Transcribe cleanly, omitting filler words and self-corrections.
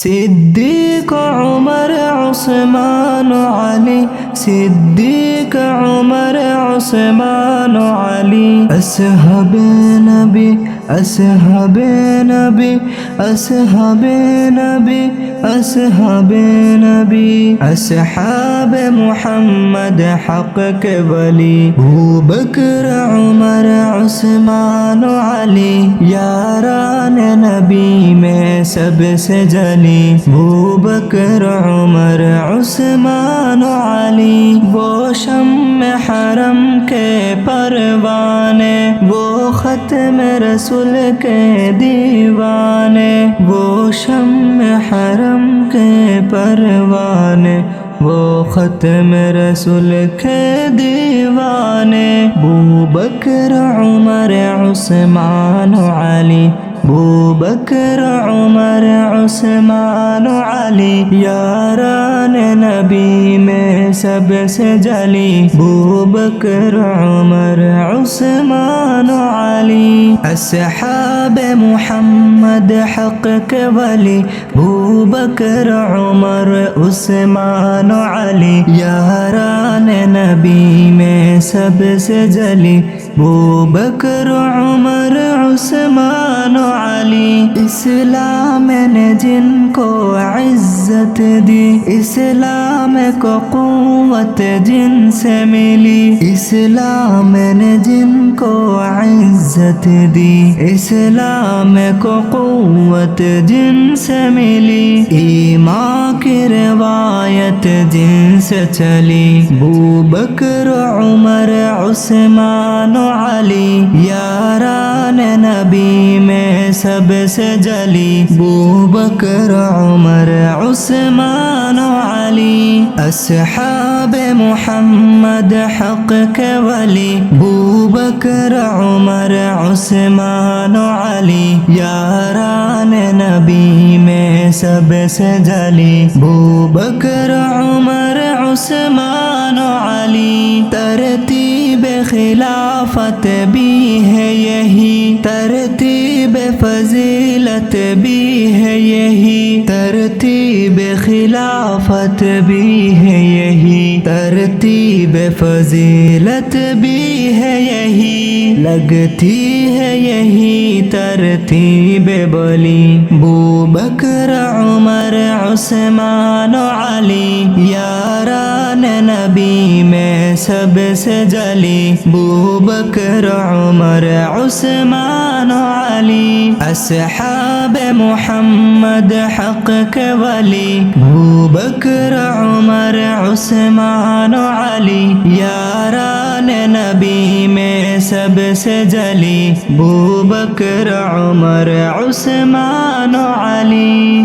صدیق عمر عثمان علی، صدیق عمر عثمان علی، اصحاب نبی، اصحاب نبی، اصحاب نبی، اصحاب نبی، اصحاب محمد حق کے ولی، ابو بکر عمر عثمان علی، یاران نبی میں سب سے جلی، ابو بکر عمر عثمان علی، وہ شمع حرم کے پروانے، وہ ختم رسول کے دیوانے، وہ شمع حرم کے پروانے، وہ ختم رسول کے دیوانے، ابو بکر عمر عثمان علی، ابو بکر عمر عثمان علی، یاران نبی میں سب سے جلی، ابو بکر عمر عثمان علی، اصحاب محمد حق کے ولی، ابو بکر عمر عثمان علی، یاران نبی میں سب سے جلی، ابو بکر عمر عثمان علی، اسلام نے جن کو عزت دی، اسلام کو قوت جن سے ملی، اسلام نے جن کو عزت دی، اسلام کو قوت جن سے ملی، ایمان کی روایت جن سے چلی، ابو بکر عمر عثمان علی، یاران نبی میں سب سے جلی، ابو بکر عمر عثمان علی، اصحاب محمد حق کے ولی، ابو بکر عمر عثمان علی، یاران نبی میں سب سے جلی، ابو بکر عمر عثمان علی، ترتیب خلافت بھی ہے یہی، ترتیب فضیلت بھی ہے یہی، ترتیب خلافت بھی ہے یہی، ترتیب فضیلت بھی ہے یہی، لگتی ہے یہی ترتیب بلی، ابو بکر عمر عثمان علی، یاران نبی میں سب سے جلی، ابو بکر عمر عثمان علی، اصحاب محمد حق کے ولی، ابو بکر عمر عثمان علی، یاران نبی میں سب سے جلی، ابو بکر عمر عثمان علی۔